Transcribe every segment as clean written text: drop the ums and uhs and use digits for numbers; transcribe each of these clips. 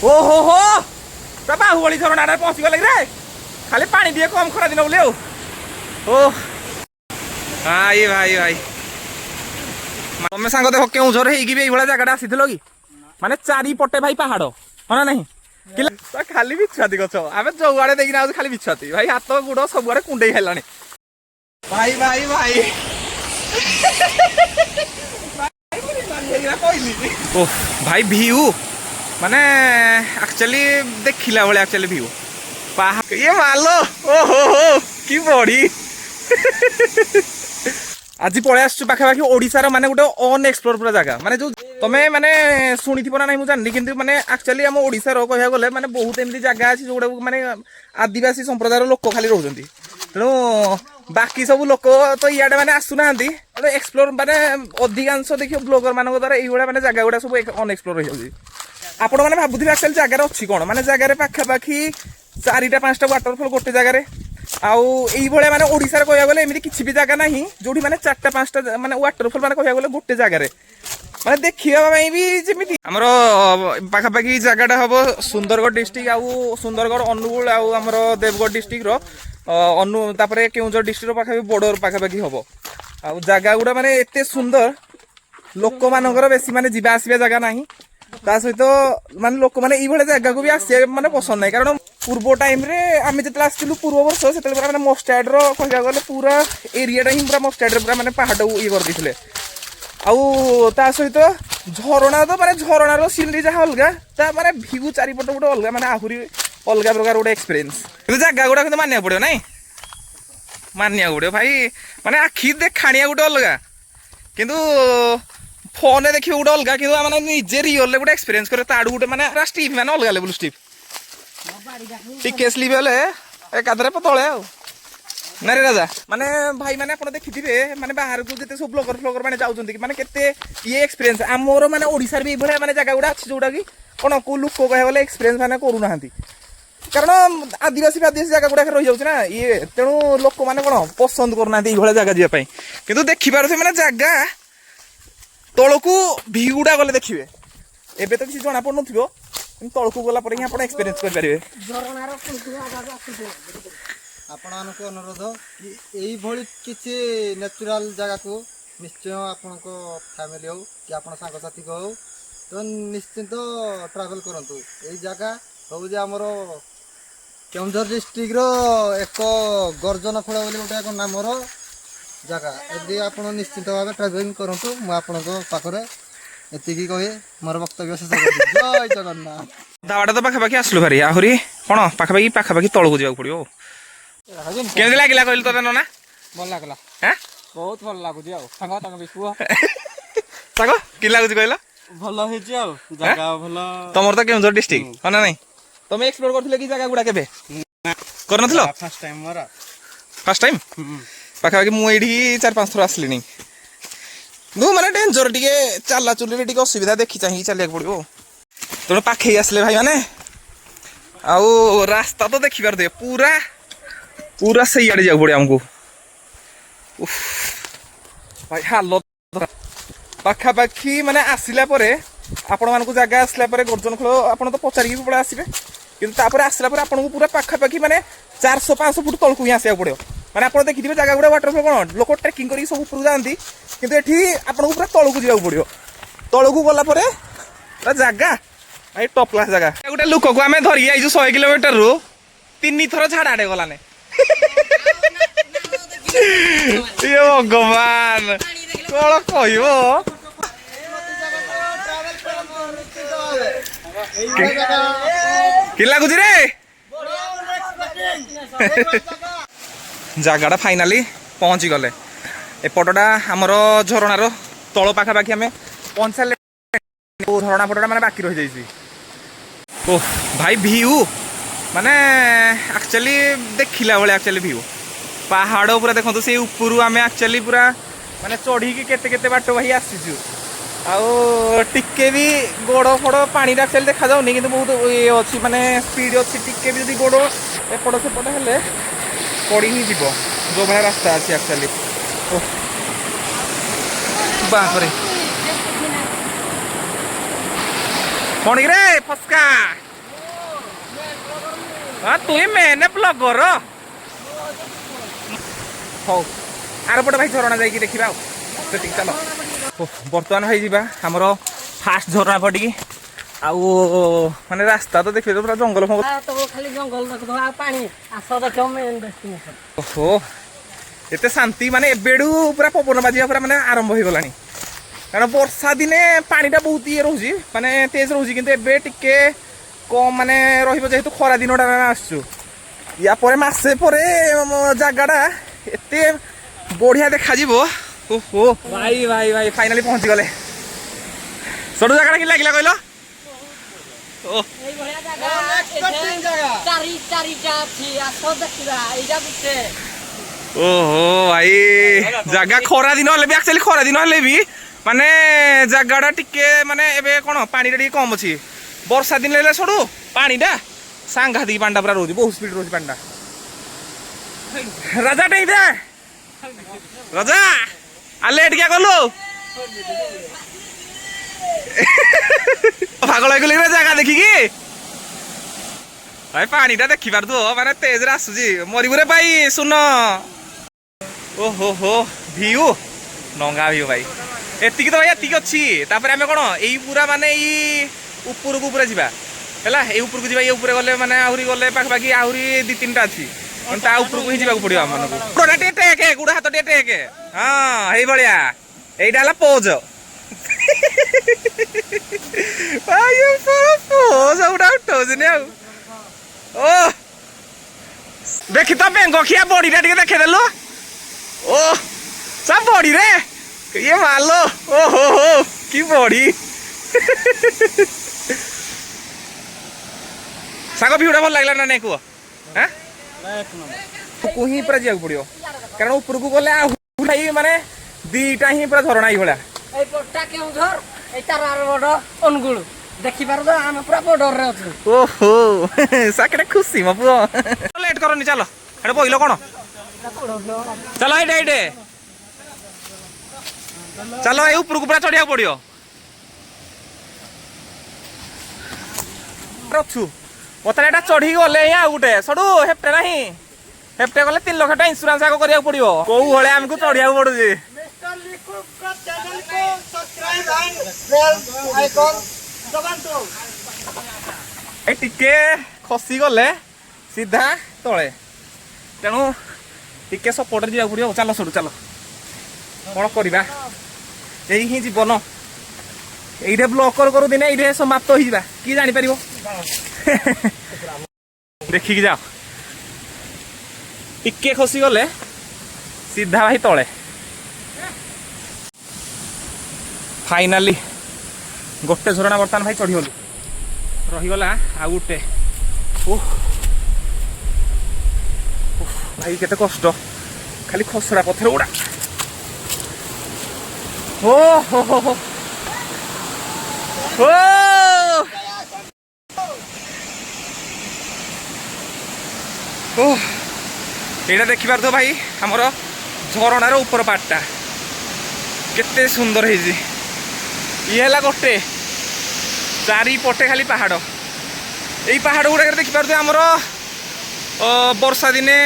ओहो हो बाहुबली झरना पहुँची गले रे खाली पानी दिए कम खरा दिन बोले ओ भाई भाई भाई तुम सांग देख केउझर हो जगह आसी कि माने चारिपटे भाई पहाड़ हाँ ना नहीं खाली बिछुआती गछ आम जो आड़े देखना खाली बिछुआती भाई हाथ गोड़ सब आड़े कुंडे है भाई भाई भाई ओ भाई भ्यू माने एक्चुअली देखिला भाई एक्चुअली भ्यू पहाड़ ये मालो ओहो हो कि बड़ी आज पलि आसु पाखापाखि ओडिशार माने गोटे अनएक्सप्लोर पूरा जगह माने जो तमे माने शुणी ना नहीं जानी कि माने एक्चुअली आम ओडिशार कह गले माने बहुत एमती जगह अच्छी जो माने आदिवासी संप्रदायर लोक खाली रोचंती तेणु बाकी सब लोक तो इे मैंने आसुना एक्सप्लोर माने अधिकांश देखिए ब्लॉगर मान द्वारा ये मैंने जगह गुड़ा सब अनएक्सप्लोर हो आपण मैंने भावुथे एक्चुअली जगार अच्छी कौन माने जगार पाखापाखि 4टा 5टा वाटरफॉल गोटे जगार आउ माने ओडिशार कह गले एमती किसी भी जगह नहीं जो माने 4टा 5टा माने वाटरफॉल माने कह गले गोटे जगार माने देखा भी जमी आमर पाखापाखि जगहटा हम सुंदरगढ़ डिस्ट्रिक्ट आउ सुंदरगढ़ अनुगुल आमर देवगढ़ डिस्ट्रिक्ट अनुपर केउझर डिस्ट्रिक्ट पाखापाखि बॉर्डर पाखापाखि हम आ जगह गुड़ा माने एते सुंदर लोक मानकर बेसी माने जीवा आसिया जगह नहीं ता सहित माने लोक माने ये जगह को भी आसिया माने पसंद नहीं कारण पूर्व टाइम रे आम जो आसलु पूर्व वर्ष से माने मस्टार्ड रहा गले पूरा एरियाटा ही पूरा मस्टार्ड पूरा माने पहाड़ ये कर देते आउ ता सहित झरणा तो माने झरणार सीनरी जहाँ अलग माने भ्यू चारिपट गोटे अलग माने आहुरी अलग प्रकार गोटे एक्सपीरियंस जगह गुड़ा कि मानिया पड़ो ना मानिया पड़ो भाई माने आखि देखाणिया गोटे अलग किंतु फोन देखिए गोटे अलग कि मैंने निजे रियल गोटे एक्सपीरियंस करे ताड़ू गोटे माने स्टीप माने अलग लेवल स्टीप टिके स्लीप हेले एकादरे तले ना रे राजा माने भाई माने आप देखिथे माने बाहर को जिते सब ब्लॉगर फ्लॉगर माने जाउछन्ती माने केते ये एक्सपीरियंस आमर माने ओडिसा भी ये माने जगह गुड़ा अच्छी जोटा कि कौन को लोक कह गले एक्सपीरियंस माने करूना कारण आदिवासी जगह गुड़ाक रही जाऊँ ना ये तेणु लोक मैंने कौन पसंद करना ये जगह जावाई कि देखिपारे मैंने जगह तलकू भ्यू गुड़ा गले देखिए एबे तो किसी जना पड़ न तलकू गला पर आप एक्सपीरियंस करेंगे आपण अनुरोध कि किसी नेचुरल जगह को निश्चय आपण फैमिली हो कि आप सांगसाथी को हो तो निश्चिंत ट्रावेल करंतु यही जगह हूँ आमर केउझर डिस्ट्रिक्ट एक गर्जन खोला बोली गोटे एक नामर जगह यदि आप निश्चित भाव ट्रावेलिंग करूँ मुझे एतिकी कहे मोर वक्तव्य शेष जय जगन्नाथ दावाटा तो पाखापाखि आसलु भारी आहरी कौन पाखापाखि तलू जावाक पड़ो केमती लगे कहल तो ना भल लगला हाँ बहुत भल लगुच साग कि लगुच कहल भल जगह भल तुम तो केउझर डिस्ट्रिक्ट हाँ ना नहीं तुम एक्सप्लोर करथिले कि जगह गुड़ा केबे कर नथिलो फर्स्ट टाइम मोरा फर्स्ट टाइम पाखापाखि मु एठी 4-5 थर आसलिनी दु माने डेंजर टिके चला चुली टिके असुविधा देखि चाहिए चलिया पड़ो तेणु पाखे आसले भाई माने आउ रास्ता तो देखि पार दे पूरा पूरा सही आड़े जाऊ पड़े हमको भाई हालत पाखापाखि माने आसिला परे आपण मानकु जगह आसला परे गर्जन खोल आपण तो पचारिकी भी पड़े आसबे किंतु तापर आसला परे आपन को पूरा पाखापाखि माने 400-500 फुट तलकु ही आसिया पड़ो माने आपण देखिथिबे जगह गुड़ा वाटरफॉल कोन लोक ट्रेकिंग करी सब ऊपर जांती किंतु एठी आपण को पूरा तलकु जाऊ पड़ो तलकु गला परे जगह भाई टॉप क्लास जगह गोटे लोक को आम धरिकी आइछु 100 किलोमीटर रु 3 थर झाड़ाड़े गलाने ये भगवान कौन कह कि लगुच रे जगह फाइनाली पहुँची गले एपटा आमर झरणार तल पाखापाखि आम पहुँच सारे झरणा पटा मैंने बाकी रही जाइए ओह भाई भ्यू माने एक्चुअली देखिला भाई एक्चुअली भ्यू पहाड़ पूरा देखो से ऊपर आम एक्चुअली पूरा माने चढ़ी केते बाट भाई आसीचु आउ टिके भी गोड़ फड़ पानी एक्चुअली देखा जाऊनी कि बहुत ये अच्छी माने स्पीड अच्छी टिके भी गोड़ एपट सेपट हेले पड़ी ही जीव जो भाई रास्ता अच्छी एक्चुअली बापरे कौन रे फसका ତୁଇ ମେନ୍ ବ୍ଲଗର ହଉ ଆର ପଟେ ଭାଇ ଝରଣା ଯାଇକି ଦେଖିବା ଆଉ ସେତିକି ଚାଲ ବର୍ତ୍ତମାନ ଭାଇ ଯିବା ଆମର ଫାଷ୍ଟ ଝରଣା ପଟିକି ଆଉ ମାନେ ରାସ୍ତା ତ ଦେଖିବେ ପୁରା ଜଙ୍ଗଲ ଫଙ୍ଗଲ ଖାଲି ଜଙ୍ଗଲ ଦେଖୁଥିବ ଆଉ ପାଣି ଆସ ଦେଖିବ ମେନ୍ ଡେଷ୍ଟିନେସନ। ଓହୋ ଏତେ ଶାନ୍ତି ମାନେ ଏବେଠୁ ପୁରା ପବନ ବାଜିବା ପୁରା ମାନେ ଆରମ୍ଭ ହେଇଗଲାଣି କାରଣ ବର୍ଷା ଦିନେ ପାଣିଟା ବହୁତ ଇଏ ରହୁଛି ମାନେ ତେଜ ରହୁଛି କିନ୍ତୁ ଏବେ ଟିକେ କମ୍ ମାନେ ରହିବ ଯେହେତୁ ଖରା ଦିନଟା ଆସୁଛୁ ୟା ପରେ ମାସେ ପରେ ଜାଗାଟା ଏତେ ବଢିଆ ଦେଖାଯିବ। ଓହୋ ଭାଇ ଭାଇ ଭାଇ ଫାଇନାଲି ପହଞ୍ଚିଗଲେ ସଡୁ ଜାଗାଟା କି ଲାଗିଲା କହିଲ? ଓ ଏଇଭଳିଆ ଜାଗା ଚାରିଟା ଅଛି ଆସ ଦେଖିବା ଏଇଟା ଗୋଟେ ଓହୋ ଭାଇ ଜାଗା ଖରା ଦିନ ହେଲେ ବି ଆକ୍ଚୁଆଲି ଖରା ଦିନ ହେଲେ ବି ମାନେ ଜାଗାଟା ଟିକେ ମାନେ ଏବେ କ'ଣ ପାଣିଟା ଟିକେ କମ୍ ଅଛି ବର୍ଷା ଦିନ ହେଲେ ସଡୁ ପାଣିଟା ସାଂଘାତିକ ପାଣିଟା ପୁରା ରହୁଛି ବହୁତ ସ୍ପିଡ୍ ରହୁଛି ପାଣିଟା। ରାଜାଟା ଏଇଟା ରାଜା ଆଲେ ଟିକେ ଗଲୁ ପାଗଳ ହେଇଗଲି ଜାଗା ଦେଖିକି ଭାଇ ପାଣିଟା ଦେଖିପାରୁଥିବ ମାନେ ତେଜରେ ଆସୁଛି ମରିବୁରେ ଭାଇ ଶୁନ ଓହୋ ହୋ ଭିଉ ନଙ୍ଗା ଭିଉ ଭାଇ ଏତିକି ତ ଭାଇ ଏତିକି ଅଛି ତାପରେ ଆମେ କ'ଣ ଏଇ ପୁରା ମାନେ ଏଇ ଉପରକୁ ପୁରା ଯିବା ହେଲା ଏଇ ଉପରକୁ ଯିବା ଏଇ ଉପରେ ଗଲେ ମାନେ ଆହୁରି ଗଲେ ପାଖାପାଖି ଆହୁରି 2-3ଟା ଅଛି ତା ଉପରକୁ ହିଁ ଯିବାକୁ ପଡିବ ଆମମାନଙ୍କୁ ଗୋଡଟା ଟିକେ ଟେକେ ଗୋଡ ହାତ ଟିକେ ଟେକେ ହଁ ଏଇଭଳିଆ ଏଇଟା ହେଲା ପୋଜ ସବୁଟା ଉଠଉଛିନି ଆଉ ଓ ଦେଖି ତ ବେଙ୍ଗଖିଆ ବଡିଟା ଟିକେ ଦେଖେଇଦେଲୁ ଓ ସା ବଡିରେ ଇଏ ମାଲୋ ଓହୋ ହୋ କି ବଡି ସାଙ୍ଗ ଭିଉଟା ଭଲ ଲାଗିଲା ନା ନାଇଁ କୁହ ଉପରକୁ ହିଁ ପୁରା ଯିବାକୁ ପଡିବ କାରଣ ଉପରକୁ ଗଲେ ଆଉ ମାନେ 2ଟା ହିଁ ପୁରା ଝରଣା ଏଇଭଳିଆ ଏଇ ପଟଟା କେଉଁଝର ଏଇଟାର ଆର ବଡ ଅନୁଗୁଳ ଦେଖିପାରୁ ତ ଆମେ ପୁରା ବର୍ଡରରେ ଅଛୁ। ଓହୋ ସାକେଟା ଖୁସି ମୋ ପୁଅ ଲେଟ୍ କରନି ଚାଲ ଏଟା ବଇଲ କ'ଣ ଚାଲ ଏଇଟେ ଏଇଟେ ଚାଲ ଏଇ ଉପରକୁ ପୁରା ଚଢିବାକୁ ପଡିବ ଅଛୁ ମତେ ଏଇଟା ଚଢିକି ଗଲେ ହିଁ ଆଉ ଗୋଟେ ସଡୁ ହେପ୍ଟେ ନାହିଁ ହେପ୍ଟେ ଗଲେ 3 ଲକ୍ଷ ଟଙ୍କା ଇନ୍ସୁରାନ୍ସ ଆଗ କରିବାକୁ ପଡିବ କୋଉ ଭଳିଆ ଆମକୁ ଚଢିବାକୁ ପଡୁଛି ଏ ଟିକେ ଖସି ଗଲେ ସିଧା ତଳେ ତେଣୁ ଟିକେ ସପୋର୍ଟରେ ଯିବାକୁ ପଡିବ ଚାଲ ସଡୁ ଚାଲ କ'ଣ କରିବା ଏଇ ହିଁ ଜୀବନ ଏଇଠି ବ୍ଲକ୍ କରୁ କରୁ ଦିନେ ଏଇଠି ସମାପ୍ତ ହେଇଯିବା କିଏ ଜାଣିପାରିବ ଦେଖିକି ଯାଅ ଟିକେ ଖସି ଗଲେ ସିଧା ଭାଇ ତଳେ ଫାଇନାଲି ଗୋଟେ ଝରଣା ବର୍ତ୍ତମାନ ଭାଇ ଚଢିଗଲୁ ରହିଗଲା ଆଉ ଗୋଟେ ଭାଇ କେତେ କଷ୍ଟ ଖାଲି ଖସଡ଼ା ପଥର ଗୁଡା ଓ ହୋ ହୋ ହୋ ଓ ଏଇଟା ଦେଖିପାରୁଥିବ ଭାଇ ଆମର ଝରଣାର ଉପର ପାଟଟା କେତେ ସୁନ୍ଦର ହେଇଛି ଇଏ ହେଲା ଗୋଟେ ଚାରିପଟେ ଖାଲି ପାହାଡ଼ ଏଇ ପାହାଡ଼ ଗୁଡ଼ାକରେ ଦେଖିପାରୁଥିବେ ଆମର ବର୍ଷା ଦିନେ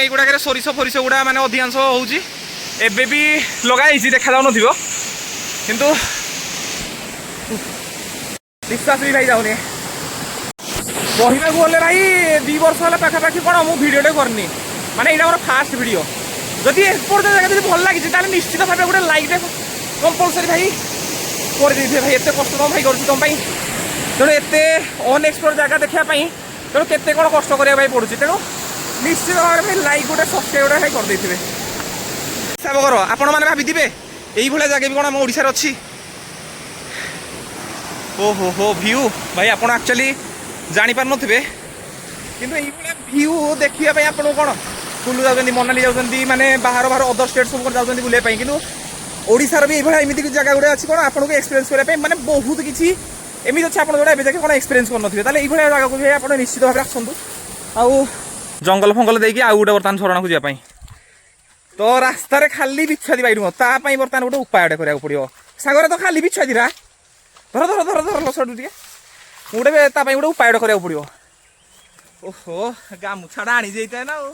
ଏଇଗୁଡ଼ାକରେ ସୋରିଷ ଫୋରିଷ ଗୁଡ଼ା ମାନେ ଅଧିକାଂଶ ହେଉଛି ଏବେ ବି ଲଗା ହେଇଛି ଦେଖାଯାଉନଥିବ କିନ୍ତୁ ବିଶ୍ୱାସ ବି ଭାଇ ଯାଉନି କହିବାକୁ ଗଲେ ଭାଇ 2 ବର୍ଷ ହେଲା ପାଖାପାଖି କ'ଣ ମୁଁ ଭିଡ଼ିଓଟେ କରିନି ମାନେ ଏଇଟା ମୋର ଫାଷ୍ଟ ଭିଡ଼ିଓ ଯଦି ଏପର୍ଯ୍ୟନ୍ତ ଜାଗା ଯଦି ଭଲ ଲାଗିଛି ତାହେଲେ ନିଶ୍ଚିତ ଭାବେ ଗୋଟେ ଲାଇକ୍ଟେ କମ୍ପଲସରି ଭାଇ କରିଦେଇଥିବେ ଭାଇ ଏତେ କଷ୍ଟ ଭାଇ କରୁଛି ତୁମ ପାଇଁ ତେଣୁ ଏତେ ଅନଏକ୍ସପ୍ଲୋର ଜାଗା ଦେଖିବା ପାଇଁ ତେଣୁ କେତେ କ'ଣ କଷ୍ଟ କରିବା ପାଇଁ ପଡ଼ୁଛି ତେଣୁ ନିଶ୍ଚିତ ଭାବରେ ଭାଇ ଲାଇକ୍ ଗୋଟେ ସବସ୍କ୍ରାଇବ୍ ଗୋଟେ ଭାଇ କରିଦେଇଥିବେ ହିସାବ କର ଆପଣମାନେ ଭାବିଥିବେ ଏଇଭଳିଆ ଜାଗା ବି କ'ଣ ଆମ ଓଡ଼ିଶାରେ ଅଛି ଓହୋ ହୋ ଭିଉ ଭାଇ ଆପଣ ଆକ୍ଚୁଆଲି ଜାଣିପାରୁନଥିବେ କିନ୍ତୁ ଏଇଭଳିଆ ଭିଉ ଦେଖିବା ପାଇଁ ଆପଣଙ୍କୁ କ'ଣ କୁଲୁ ଯାଉଛନ୍ତି ମନାଲି ଯାଉଛନ୍ତି ମାନେ ବାହାର ଅଦର ଷ୍ଟେଟ୍ ସବୁ ଯାଉଛନ୍ତି ବୁଲିବା ପାଇଁ କିନ୍ତୁ ଓଡ଼ିଶାର ବି ଏଇଭଳିଆ ଏମିତି ଜାଗା ଗୁଡ଼ା ଅଛି କ'ଣ ଆପଣଙ୍କୁ ଏକ୍ସପିରିଏନ୍ସ କରିବା ପାଇଁ ମାନେ ବହୁତ କିଛି ଏମିତି ଅଛି ଆପଣ ଯୋଉଟା ଏବେ ଯାକେ କ'ଣ ଏକ୍ସପିରିଏନ୍ସ କରିନଥିବେ ତାହେଲେ ଏଇଭଳିଆ ଜାଗାକୁ ବି ଆପଣ ନିଶ୍ଚିତ ଭାବରେ ଆସନ୍ତୁ ଆଉ ଜଙ୍ଗଲ ଫଙ୍ଗଲ ଦେଇକି ଆଉ ଗୋଟେ ବର୍ତ୍ତମାନ ଝରଣାକୁ ଯିବା ପାଇଁ ତ ରାସ୍ତାରେ ଖାଲି ବିଛୁଆତି ବାଇ ନୁହଁ ତା ପାଇଁ ବର୍ତ୍ତମାନ ଗୋଟେ ଉପାୟଟେ କରିବାକୁ ପଡ଼ିବ ସାଙ୍ଗରେ ତ ଖାଲି ବିଛୁଆତିରା ଧର ଧର ଧର ଧର ଲସଟୁ ଟିକେ ମୁଁ ଗୋଟେ ତା ପାଇଁ ଗୋଟେ ଉପାୟଟେ କରିବାକୁ ପଡ଼ିବ ଓହୋ ଗାମୁଛାଟା ଆଣି ଯାଇଥାଏ ନା ଆଉ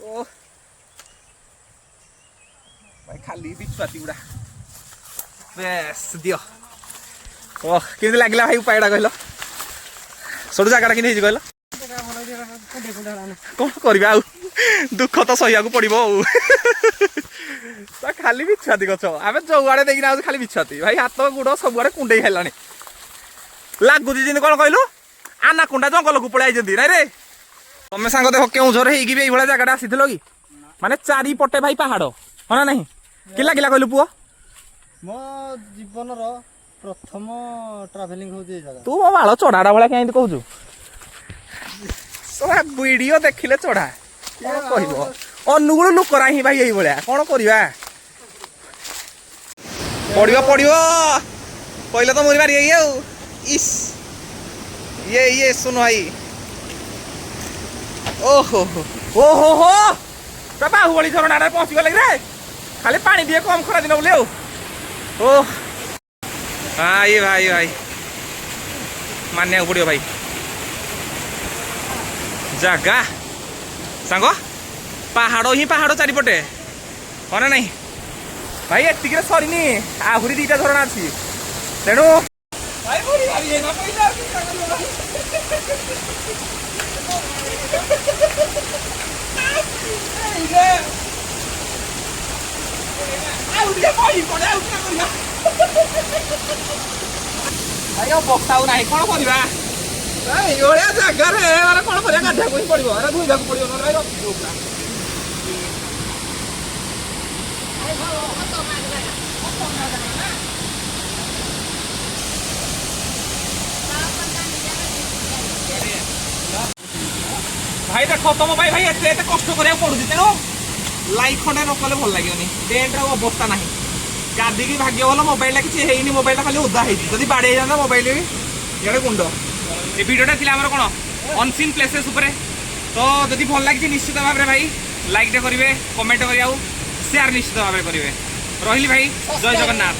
ଓ ଭାଇ ଖାଲି ବିଛୁଆତି ଗୁଡ଼ା ବେଶ ଦିଅ ଓ କେମିତି ଲାଗିଲା ଭାଇ ଉପାୟଟା କହିଲ ସବୁ ଜାଗାଟା କେମିତି ହେଇଛି କହିଲ କଣ କରିବା ଆଉ ଦୁଃଖ ତ ସହିବାକୁ ପଡିବ ଆଉ ଖାଲି ବିଛୁଆତି ଗଛ ଆମେ ଯୋଉଆଡେ ଦେଇକିନା ଆଉଛୁ ଖାଲି ବିଛୁଆତି ଭାଇ ହାତ ଗୋଡ ସବୁଆଡେ କୁଣ୍ଡେଇ ହେଲାଣି ଲାଗୁଛି ଯେମିତି କଣ କହିଲୁ ଆନାକୁଣ୍ଡା ଜଙ୍ଗଲକୁ ପଳେଇ ଆଇଛନ୍ତି ନାଇଁ ରେ ତମେ ସାଙ୍ଗ ଦେଖ କେଉଁଝର ହେଇକି ବି ଏଇଭଳିଆ ଜାଗାଟା ଆସିଥିଲ କି ମାନେ ଚାରିପଟେ ଭାଇ ପାହାଡ ହଁ ନା ନାହିଁ କି ଲାଗିଲା କହିଲୁ ପୁଅ ମୋ ଜୀବନର ପ୍ରଥମ ଟ୍ରାଭେଲିଂ ହଉଛି ଏଇ ଜାଗା ତୁ ମୋ ବାଳ ଚଢାଟା ଭଳିଆ କେମିତି କହୁଛୁ ଭିଡିଓ ଦେଖିଲେ ଚଢା କଣ କହିବ ଅନୁଗୁଳ ଲୋକରା ହିଁ ଭାଇ ଏଇଭଳିଆ କଣ କରିବା ପଡିବ ପଡିବ କହିଲେ ତ ମୁରି ମାରି ଆଉ ଇସ୍ ଇଏ ଶୁଣ ଭାଇ ଓହୋ ଓହୋ ହୋ ବାହୁବଳି ଝରଣାରେ ପହଞ୍ଚିଗଲେ ରେ ଖାଲି ପାଣି ଟିକେ କମ ଖରା ଦିନ ବୋଲି ଆଉ ଓ ଭାଇ ଭାଇ ଭାଇ ମାନିବାକୁ ପଡିବ ଭାଇ ଜାଗା ସାଙ୍ଗ ପାହାଡ଼ ହିଁ ପାହାଡ଼ ଚାରିପଟେ ହଁ ନା ନାହିଁ ଭାଇ ଏତିକିରେ ସରିନି ଆହୁରି ଦିଟା ଝରଣା ଅଛି ତେଣୁ ଭାଇ ଅବସ୍ଥା ଆଉ ନାହିଁ କଣ କରିବା ଏଇଭଳିଆ ଜାଗାରେ ମାନେ କଣ କରିବା ଗାଧେଇବାକୁ ହିଁ ପଡିବ ଧୋଇବାକୁ ପଡିବ ନହେଲେ ରଖିଯିବ ପୁରା ଭାଇ ଦେଖ ତମ ପାଇଁ ଭାଇ ଏତେ ଏତେ କଷ୍ଟ କରିବାକୁ ପଡୁଛି ତେଣୁ ଲାଇକ୍ ଖଣ୍ଡେ ନ କଲେ ଭଲ ଲାଗିବନି ଟେଣ୍ଟର ଅବସ୍ଥା ନାହିଁ ଗାଧିକି ଭାଗ୍ୟ ଭଲ ମୋବାଇଲଟା କିଛି ହେଇନି ମୋବାଇଲଟା ଖାଲି ଓଦା ହେଇଛି ଯଦି ବାଡେଇ ହେଇଯାନ୍ତା ମୋବାଇଲ ବି ଇଆଡେ ଗୁଣ୍ଡ ଏ ଭିଡ଼ିଓଟା ଥିଲା ଆମର କ'ଣ ଅନସିନ୍ ପ୍ଲେସେସ୍ ଉପରେ ତ ଯଦି ଭଲ ଲାଗିଛି ନିଶ୍ଚିତ ଭାବରେ ଭାଇ ଲାଇକ୍ଟେ କରିବେ କମେଣ୍ଟ କରିବେ ଆଉ ସେୟାର ନିଶ୍ଚିତ ଭାବରେ କରିବେ ରହିଲି ଭାଇ ଜୟ ଜଗନ୍ନାଥ।